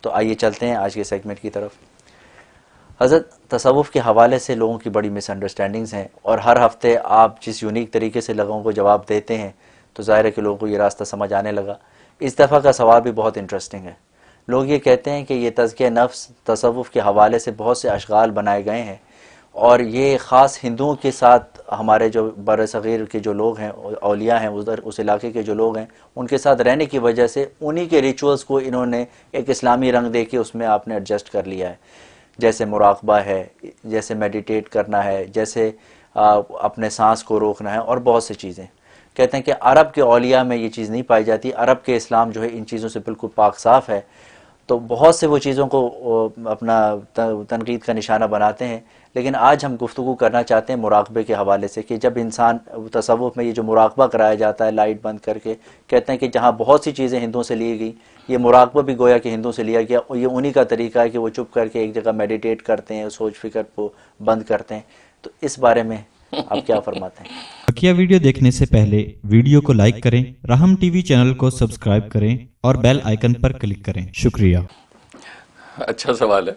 تو آئیے چلتے ہیں آج کے سیگمنٹ کی طرف۔ حضرت تصوف کے حوالے سے لوگوں کی بڑی مس انڈرسٹینڈنگز ہیں، اور ہر ہفتے آپ جس یونیک طریقے سے لوگوں کو جواب دیتے ہیں تو ظاہر ہے کہ لوگوں کو یہ راستہ سمجھ آنے لگا۔ اس دفعہ کا سوال بھی بہت انٹرسٹنگ ہے۔ لوگ یہ کہتے ہیں کہ یہ تزکیہ نفس تصوف کے حوالے سے بہت سے اشغال بنائے گئے ہیں، اور یہ خاص ہندوؤں کے ساتھ ہمارے جو بر صغیر کے جو لوگ ہیں، اولیاء ہیں ادھر اس علاقے کے جو لوگ ہیں، ان کے ساتھ رہنے کی وجہ سے انہی کے ریچولز کو انہوں نے ایک اسلامی رنگ دے کے اس میں آپ نے ایڈجسٹ کر لیا ہے، جیسے مراقبہ ہے، جیسے میڈیٹیٹ کرنا ہے، جیسے اپنے سانس کو روکنا ہے، اور بہت سی چیزیں۔ کہتے ہیں کہ عرب کے اولیاء میں یہ چیز نہیں پائی جاتی، عرب کے اسلام جو ہے ان چیزوں سے بالکل پاک صاف ہے۔ تو بہت سے وہ چیزوں کو اپنا تنقید کا نشانہ بناتے ہیں، لیکن آج ہم گفتگو کرنا چاہتے ہیں مراقبے کے حوالے سے، کہ جب انسان تصوف میں یہ جو مراقبہ کرایا جاتا ہے لائٹ بند کر کے، کہتے ہیں کہ جہاں بہت سی چیزیں ہندوؤں سے لی گئی، یہ مراقبہ بھی گویا کہ ہندوؤں سے لیا گیا، اور یہ انہی کا طریقہ ہے کہ وہ چپ کر کے ایک جگہ میڈیٹیٹ کرتے ہیں، سوچ فکر کو بند کرتے ہیں۔ تو اس بارے میں آپ کیا فرماتے ہیں؟ بقیہ ویڈیو دیکھنے سے پہلے ویڈیو کو لائک کریں، رحم ٹی وی چینل کو سبسکرائب کریں اور بیل آئیکن پر کلک کریں۔ شکریہ۔ اچھا سوال ہے۔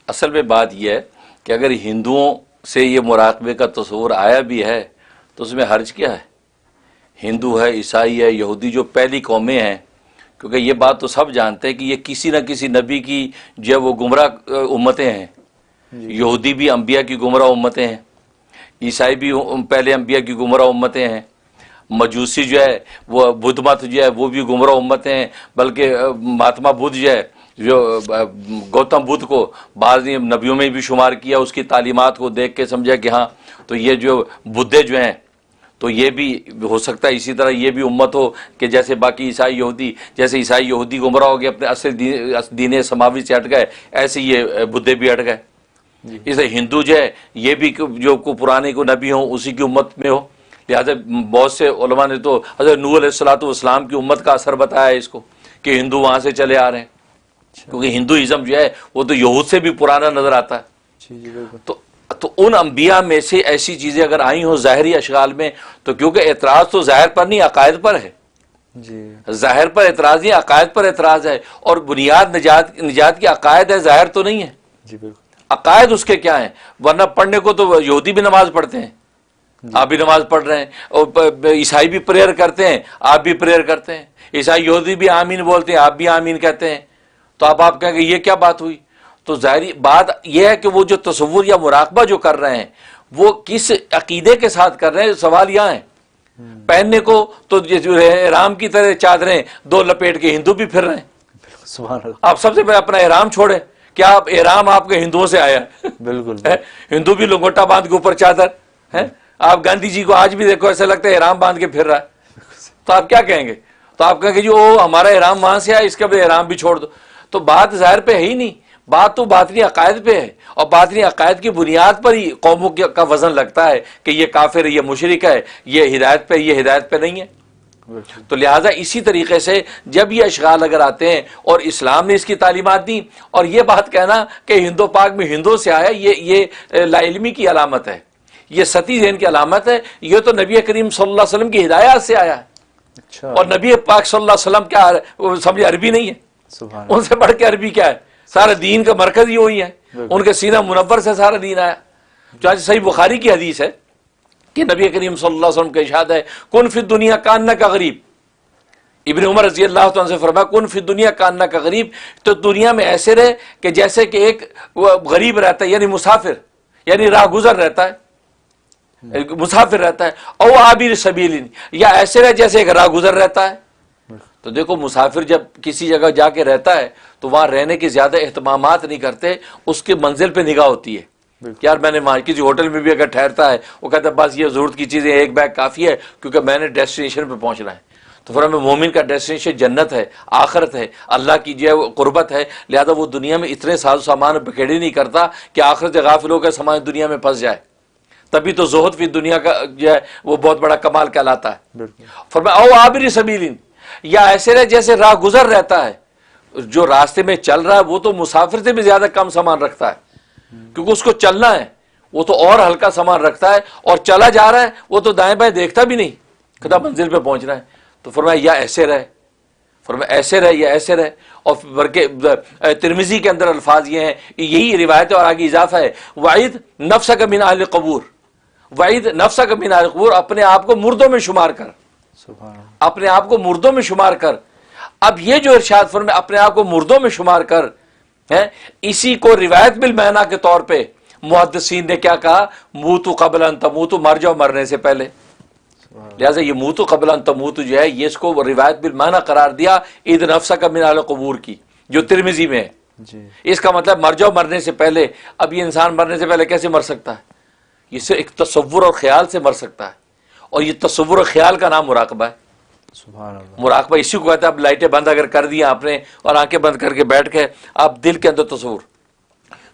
اصل میں بات یہ ہے کہ اگر ہندوؤں سے یہ مراقبے کا تصور آیا بھی ہے تو اس میں حرج کیا ہے؟ ہندو ہے، عیسائی ہے، یہودی جو پہلی قومیں ہیں، کیونکہ یہ بات تو سب جانتے ہیں کہ یہ کسی نہ کسی نبی کی جو ہے وہ گمراہ امتیں ہیں۔ یہودی بھی انبیاء کی گمراہ امتیں ہیں، عیسائی بھی پہلے انبیاء کی گمراہ امتیں ہیں، مجوسی جو ہے وہ بدھ مت جو ہے وہ بھی گمراہ امتیں ہیں، بلکہ مہاتما بدھ جو ہے، جو گوتم بدھ کو بعض نبیوں میں بھی شمار کیا، اس کی تعلیمات کو دیکھ کے سمجھا کہ ہاں تو یہ جو بدھے جو ہیں تو یہ بھی ہو سکتا ہے اسی طرح یہ بھی امت ہو کہ جیسے باقی عیسائی یہودی، جیسے عیسائی یہودی گمراہ ہو گئے اپنے اصل دین سماوی سے ہٹ گئے، ایسے یہ بدھے بھی ہٹ گئے۔ اس لیے ہندو جو ہے یہ بھی جو پرانے کو نبی ہوں اسی کی امت میں ہو، لہٰذا بہت سے علماء نے تو حضرت نوح علیہ السلام کی امت کا اثر بتایا ہے اس کو کہ ہندو وہاں سے چلے آ رہے ہیں، کیونکہ ہندوازم جو ہے وہ تو یہود سے بھی پرانا نظر آتا ہے۔ تو ان انبیاء میں سے ایسی چیزیں اگر آئی ہوں ظاہری اشغال میں، تو کیونکہ اعتراض تو ظاہر پر نہیں عقائد پر ہے، ظاہر پر اعتراض نہیں عقائد پر اعتراض ہے، اور بنیاد نجات کی عقائد ہے، ظاہر تو نہیں ہے۔ عقائد اس کے کیا ہیں؟ ورنہ پڑھنے کو تو یہودی بھی نماز پڑھتے ہیں، آپ بھی نماز پڑھ رہے ہیں، اور عیسائی بھی پریئر کرتے ہیں، آپ بھی پریئر کرتے ہیں، عیسائی یہودی بھی آمین بولتے ہیں، آپ بھی آمین کہتے ہیں، تو آپ کہیں گے یہ کیا بات ہوئی؟ تو ظاہری بات یہ ہے کہ وہ جو تصور یا مراقبہ جو کر رہے ہیں وہ کس عقیدے کے ساتھ کر رہے ہیں، سوال یہاں ہے۔ پہننے کو تو احرام کی طرح چادریں دو لپیٹ کے ہندو بھی پھر رہے ہیں۔ سبحان اللہ۔ آپ سب سے پہلے اپنا احرام چھوڑیں، کیا آپ احرام آپ کے ہندوؤں سے آیا ہے؟ بالکل ہندو بھی لنگوٹا باندھ کے اوپر چادر ہے، آپ گاندھی جی کو آج بھی دیکھو ایسا لگتا ہے احرام باندھ کے پھر رہا ہے، تو آپ کیا کہیں گے؟ تو آپ کہیں گے جی وہ ہمارا احرام وہاں سے آیا، اس کا بھی احرام بھی چھوڑ دو۔ تو بات ظاہر پہ ہے ہی نہیں، بات تو باطنی عقائد پہ ہے، اور باطنی عقائد کی بنیاد پر ہی قوموں کا وزن لگتا ہے کہ یہ کافر ہے، یہ مشرک ہے، یہ ہدایت پہ، یہ ہدایت پہ نہیں ہے۔ تو لہٰذا اسی طریقے سے جب یہ اشغال اگر آتے ہیں اور اسلام نے اس کی تعلیمات دی، اور یہ بات کہنا کہ ہندو پاک میں ہندو سے آیا، یہ لا علمی کی علامت ہے، یہ سطحی ذہن کی علامت ہے۔ یہ تو نبی کریم صلی اللہ علیہ وسلم کی ہدایات سے آیا ہے، اور نبی پاک صلی اللہ علیہ وسلم کیا سمجھے عربی نہیں ہے، ان سے بڑھ کے عربی کیا ہے؟ سارا دین کا مرکز ہی وہی ہے، ان کے سینہ منور سے سارا دین آیا۔ چاہے صحیح بخاری کی حدیث ہے کہ نبی کریم صلی اللہ علیہ وسلم کا ارشاد ہے کن فی الدنیا کانک غریب، ابن عمر رضی اللہ عنہ سے فرمایا کن فی الدنیا کانک غریب، تو دنیا میں ایسے رہے کہ جیسے کہ ایک غریب رہتا ہے، یعنی مسافر، یعنی راہ گزر رہتا ہے، مسافر رہتا ہے، او عابر سبیل، یا ایسے رہے جیسے ایک راہ گزر رہتا ہے۔ تو دیکھو مسافر جب کسی جگہ جا کے رہتا ہے تو وہاں رہنے کے زیادہ اہتمامات نہیں کرتے، اس کی منزل پہ نگاہ ہوتی ہے۔ یار میں نے وہاں کسی ہوٹل میں بھی اگر ٹھہرتا ہے وہ کہتا ہے بس یہ ضرورت کی چیزیں ایک بیگ کافی ہے کیونکہ میں نے ڈیسٹینیشن پہ پہنچنا ہے۔ تو فرمایا مومن کا ڈیسٹینیشن جنت ہے، آخرت ہے، اللہ کی جو ہے قربت ہے، لہذا وہ دنیا میں اتنے ساز و سامان بکھیڑی نہیں کرتا کہ آخرت سے غافل ہو کر سامان دنیا میں پھنس جائے۔ تبھی تو زہد فی دنیا کا جو ہے وہ بہت بڑا کمال کہلاتا ہے۔ فرمایا او عابر سبیل، یا ایسے رہے جیسے راہ گزر رہتا ہے، جو راستے میں چل رہا ہے وہ تو مسافر سے بھی زیادہ کم سامان رکھتا ہے کیونکہ اس کو چلنا ہے، وہ تو اور ہلکا سامان رکھتا ہے، اور چلا جا رہا ہے وہ تو دائیں بائیں دیکھتا بھی نہیں، کہتا منزل پہ پہنچ رہا ہے۔ تو فرمایا یا ایسے رہے، فرمایا ایسے رہے یا ایسے رہے، اور بلکہ ترمذی کے اندر الفاظ یہ ہیں، یہی روایت ہے اور آگے اضافہ ہے، وعید نفسک من اہل قبور، وعید نفسک من اہل قبور، اپنے آپ کو مردوں میں شمار کر، سبحان اللہ، اپنے آپ کو مردوں میں شمار کر۔ اب یہ جو ارشاد فرمائے اپنے آپ کو مردوں میں شمار کر ہے، اسی کو روایت بالمعنی کے طور پہ محدثین نے کیا کہا، موتو قبل ان تموتو، مر جاؤ مرنے سے پہلے۔ لہٰذا یہ موتو قبل ان تموتو جو ہے، یہ اس کو روایت بالمعنی قرار دیا عید نفسک من اہل قبور کی، جو ترمذی میں ہے۔ جی اس کا مطلب مر جاؤ مرنے سے پہلے۔ اب یہ انسان مرنے سے پہلے کیسے مر سکتا ہے؟ یہ صرف ایک تصور اور خیال سے مر سکتا ہے، اور یہ تصور اور خیال کا نام مراقبہ ہے۔ سبحان اللہ، مراقبہ اسی کو کہتا ہے۔ اب لائٹیں بند اگر کر دیا آپ نے اور آنکھیں بند کر کے بیٹھ گئے، آپ دل کے اندر تصور،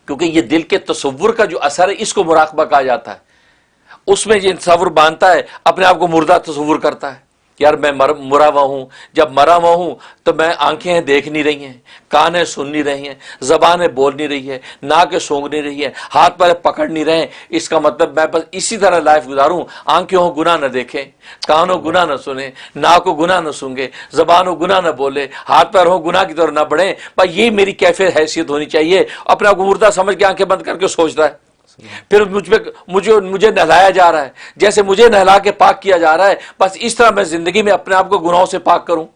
کیونکہ یہ دل کے تصور کا جو اثر ہے اس کو مراقبہ کہا جاتا ہے۔ اس میں یہ تصور باندھتا ہے، اپنے آپ کو مردہ تصور کرتا ہے، یار میں مرا ہوا ہوں۔ جب مرا ہوا ہوں تو میں آنکھیں دیکھ نہیں رہی ہیں، کانیں سن نہیں رہی ہیں، زبانیں بول نہیں رہی ہے، ناکیں سونگ نہیں رہی ہے، ہاتھ پیر پکڑ نہیں رہے ہیں۔ اس کا مطلب میں بس اسی طرح لائف گزاروں، آنکھیں ہوں گناہ نہ دیکھیں، کانوں گناہ نہ سنیں، ناک ہو گناہ نہ سونگے، زبان ہو گناہ نہ بولے، ہاتھ پیر ہوں گناہ کی طرف نہ بڑھیں۔ بس یہ میری کیفیت حیثیت ہونی چاہیے۔ اپنے آپ کو مردہ سمجھ کے آنکھیں بند کر کے سوچتا ہے، پھر مجھے نہلایا جا رہا ہے، جیسے مجھے نہلا کے پاک کیا جا رہا ہے، بس اس طرح میں زندگی میں اپنے آپ کو گناہوں سے پاک کروں،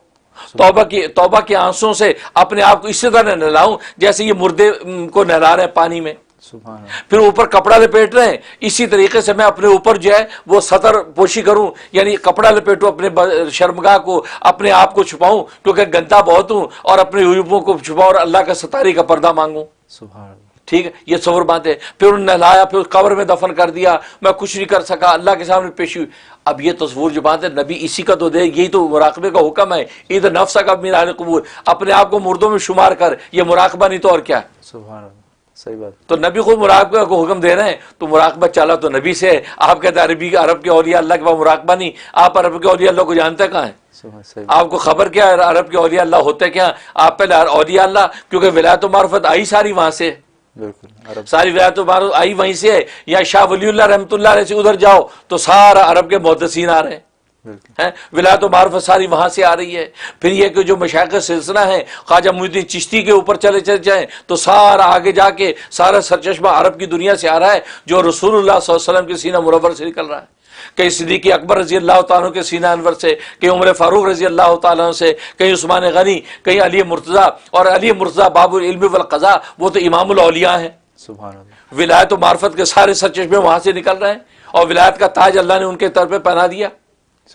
توبہ کے آنسوں سے اپنے آپ کو اسی طرح نہلاؤں جیسے یہ مردے کو نہلا رہے ہیں پانی میں، سبحان اللہ، پھر اوپر کپڑا لپیٹ رہے ہیں، اسی طریقے سے میں اپنے اوپر جو ہے وہ سطر پوشی کروں، یعنی کپڑا لپیٹوں اپنے شرمگاہ کو، اپنے آپ کو چھپاؤں کیونکہ گندا بہت ہوں، اور اپنے عیوبوں کو چھپاؤں اور اللہ کا ستاری کا پردہ مانگوں۔ سبحان اللہ، ٹھیک ہے، یہ تصور بات ہے۔ پھر انہوں نے نہلایا، پھر قبر میں دفن کر دیا، میں کچھ نہیں کر سکا، اللہ کے سامنے پیشی ہوئی۔ اب یہ تصور جو بات ہے نبی اسی کا تو دے، یہی تو مراقبے کا حکم ہے، عید نفسک من اہل قبور، اپنے آپ کو مردوں میں شمار کر۔ یہ مراقبہ نہیں تو اور کیا ہے؟ سبحان اللہ، صحیح بات، تو نبی خود مراقبہ کو حکم دے رہے ہیں، تو مراقبہ چلا تو نبی سے ہے۔ آپ کہتے ہیں عرب کے اولیاء اللہ کے پاس مراقبہ نہیں، آپ عرب کے اولیاء اللہ کو جانتے کہاں ہیں؟ صحیح، آپ کو خبر کیا ہے عرب کے اولیاء اللہ ہوتے کیا؟ آپ پہلے اولیاء اللہ، کیونکہ ولایت و معرفت آئی ساری وہاں سے، بالکل، عرب، ساری ولایت و معرفت آئی وہیں سے ہے۔ یا شاہ ولی اللہ رحمۃ اللہ علیہ سے ادھر جاؤ تو سارا عرب کے محدثین آ رہے ہیں، بالکل، ولایت و معرفت ساری وہاں سے آ رہی ہے۔ پھر یہ کہ جو مشائخ سلسلہ ہیں، خواجہ معین الدین چشتی کے اوپر چلے جائیں تو سارا آگے جا کے سارا سرچشمہ عرب کی دنیا سے آ رہا ہے، جو رسول اللہ صلی اللہ علیہ وسلم کے سینہ منور سے نکل رہا ہے۔ کہیں صدیق اکبر رضی اللہ تعالیٰ عنہ کے سینہ انور سے، کہیں عمر فاروق رضی اللہ تعالیٰ عنہ سے، کہیں عثمان غنی، کہیں علی مرتضیٰ، اور علی مرتضیٰ باب العلم والقضاء، وہ تو امام الاولیاء ہیں۔ سبحان اللہ، ولایت و معرفت کے سارے سرچشمے وہاں سے نکل رہے ہیں، اور ولایت کا تاج اللہ نے ان کے طرف پہ پہنا دیا۔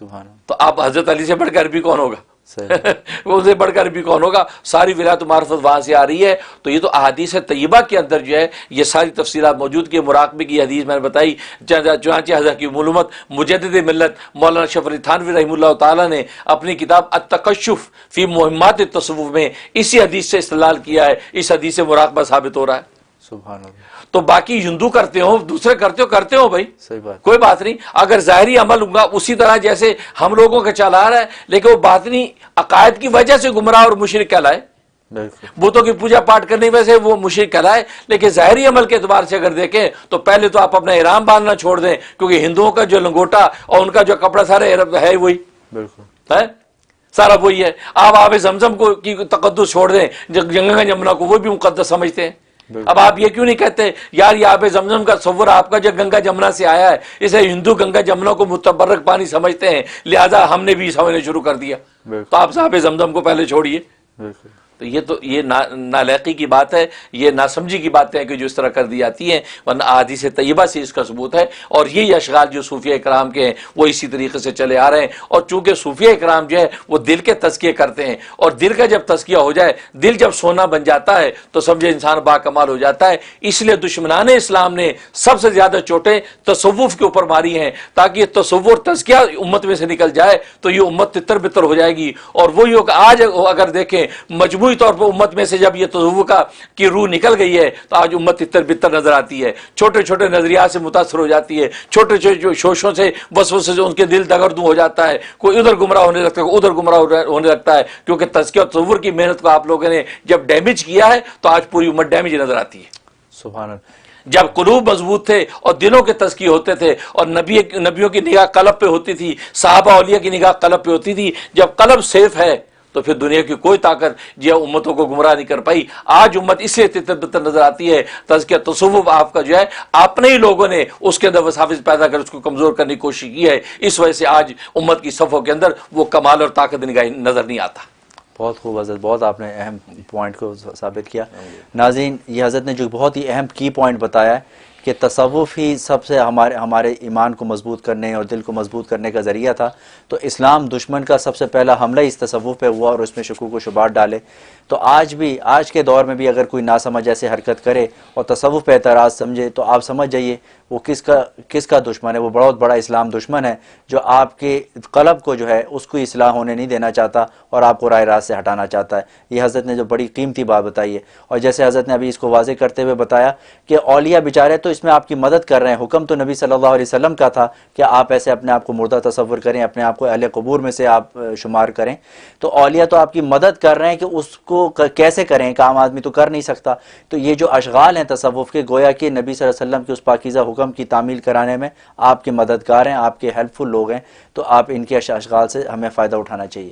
سبحان اللہ، تو آپ حضرت علی سے بڑھ کر بھی کون ہوگا؟ صحیح، وہ اسے بڑھ کر بھی کون ہوگا؟ ساری ولایت و معرفت وہاں سے آ رہی ہے۔ تو یہ تو احادیث طیبہ کے اندر جو ہے یہ ساری تفصیلات موجود کی۔ مراقبے کی حدیث میں نے بتائی، چنانچہ حضرت کی معلومات مجدد ملت مولانا اشرف علی تھانوی رحمہ اللہ تعالیٰ نے اپنی کتاب التکشف فی مہمات التصوف میں اسی حدیث سے استدلال کیا ہے۔ اس حدیث سے مراقبہ ثابت ہو رہا ہے۔ سبحان اللہ، تو باقی ہندو کرتے ہو، دوسرے کرتے ہو بھائی، صحیح بات، کوئی بات نہیں۔ اگر ظاہری عمل ہوگا اسی طرح جیسے ہم لوگوں کا چلا رہا ہے، لیکن وہ باطنی عقائد کی وجہ سے گمراہ اور مشرک کہلائے، بالکل، بتوں کی پوجا پاٹ کرنے کی وجہ سے وہ مشرک کہلائے۔ لیکن ظاہری عمل کے اعتبار سے اگر دیکھیں تو پہلے تو آپ اپنا احرام باندھنا چھوڑ دیں، کیونکہ ہندوؤں کا جو لنگوٹا اور ان کا جو کپڑا سارا ہے وہی بالکل، ہے، سارا وہی ہے۔ آپ آب زمزم کو کی تقدس چھوڑ دیں، گنگا جمنا کو وہ بھی مقدس سمجھتے ہیں۔ اب آپ یہ کیوں نہیں کہتے یار یہ آب زمزم کا تصور آپ کا جو گنگا جمنا سے آیا ہے، اسے ہندو گنگا جمنا کو متبرک پانی سمجھتے ہیں، لہذا ہم نے بھی سمجھنا شروع کر دیا۔ تو آپ صاحب زمزم کو پہلے چھوڑیے۔ بالکل، تو یہ نالائقی کی بات ہے، یہ ناسمجھی کی باتیں ہیں کہ جو اس طرح کر دی جاتی ہیں، ورنہ احادیث طیبہ سے اس کا ثبوت ہے۔ اور یہی اشغال جو صوفیہ کرام کے ہیں وہ اسی طریقے سے چلے آ رہے ہیں۔ اور چونکہ صوفیہ کرام جو ہے وہ دل کے تزکیے کرتے ہیں، اور دل کا جب تزکیہ ہو جائے، دل جب سونا بن جاتا ہے تو سمجھے انسان باکمال ہو جاتا ہے۔ اس لیے دشمنان اسلام نے سب سے زیادہ چوٹیں تصوف کے اوپر ماری ہیں، تاکہ یہ تصور تزکیہ امت میں سے نکل جائے تو یہ امت تتر بتر ہو جائے گی۔ اور وہی آج اگر دیکھیں مجموعی طور پر امت میں سے جب یہ تصوف کی روح نکل گئی ہے تو آج امت تتر بتر نظر آتی ہے، چھوٹے چھوٹے نظریات سے متاثر ہو جاتی ہے، چھوٹے چھوٹے شوشوں سے وسوسے سے ان کے دل دگردوں ہو جاتا ہے، کوئی ادھر گمراہ ہونے لگتا ہے، کوئی ادھر گمراہ ہونے لگتا ہے، کیونکہ تزکیہ اور تصور کی محنت کو آپ لوگوں نے جب ڈیمیج کیا ہے تو آج پوری امت ڈیمیج نظر آتی ہے۔ سبحان اللہ، جب قلوب مضبوط تھے اور دلوں کے تزکیے ہوتے تھے اور نبیوں کی نگاہ قلب پہ ہوتی تھی، صحابہ اولیاء کی نگاہ قلب پہ ہوتی تھی، جب قلب سیف ہے تو پھر دنیا کی کوئی طاقت جو امتوں کو گمراہ نہیں کر پائی. آج امت اس لیے تتر بتر نظر آتی ہے. تزکیہ تصوف آپ کا جو ہے اپنے ہی لوگوں نے اس کے اندر وساوس پیدا کر اس کو کمزور کرنے کی کوشش کی ہے. اس وجہ سے آج امت کی صفوں کے اندر وہ کمال اور طاقت نظر نہیں آتا. بہت خوب حضرت، بہت آپ نے اہم پوائنٹ کو ثابت کیا. ناظرین، یہ حضرت نے جو بہت ہی اہم کی پوائنٹ بتایا ہے کہ تصوف ہی سب سے ہمارے ایمان کو مضبوط کرنے اور دل کو مضبوط کرنے کا ذریعہ تھا. تو اسلام دشمن کا سب سے پہلا حملہ اس تصوف پہ ہوا اور اس میں شکوک و شبہات ڈالے. تو آج کے دور میں بھی اگر کوئی ناسمجھ ایسے حرکت کرے اور تصوف پہ اعتراض سمجھے تو آپ سمجھ جائیے وہ کس کا دشمن ہے. وہ بہت بڑا اسلام دشمن ہے جو آپ کے قلب کو جو ہے اس کو اصلاح ہونے نہیں دینا چاہتا اور آپ کو راہ راست سے ہٹانا چاہتا ہے. یہ حضرت نے جو بڑی قیمتی بات بتائی ہے. اور جیسے حضرت نے ابھی اس کو واضح کرتے ہوئے بتایا کہ اولیاء بیچارے تو اس میں آپ کی مدد کر رہے ہیں. حکم تو نبی صلی اللہ علیہ وسلم کا تھا کہ آپ ایسے اپنے آپ کو مردہ تصور کریں، اپنے آپ کو اہل قبور میں سے آپ شمار کریں. تو اولیاء تو آپ کی مدد کر رہے ہیں کہ اس کو کیسے کریں، کہ عام آدمی تو کر نہیں سکتا. تو یہ جو اشغال ہیں تصوف کے، گویا کہ نبی صلی اللہ علیہ وسلم کے اس پاکیزہ حکم کی تعمیل کرانے میں آپ کے مددگار ہیں، آپ کے ہیلپ فل لوگ ہیں. تو آپ ان کے اشغال سے ہمیں فائدہ اٹھانا چاہیے.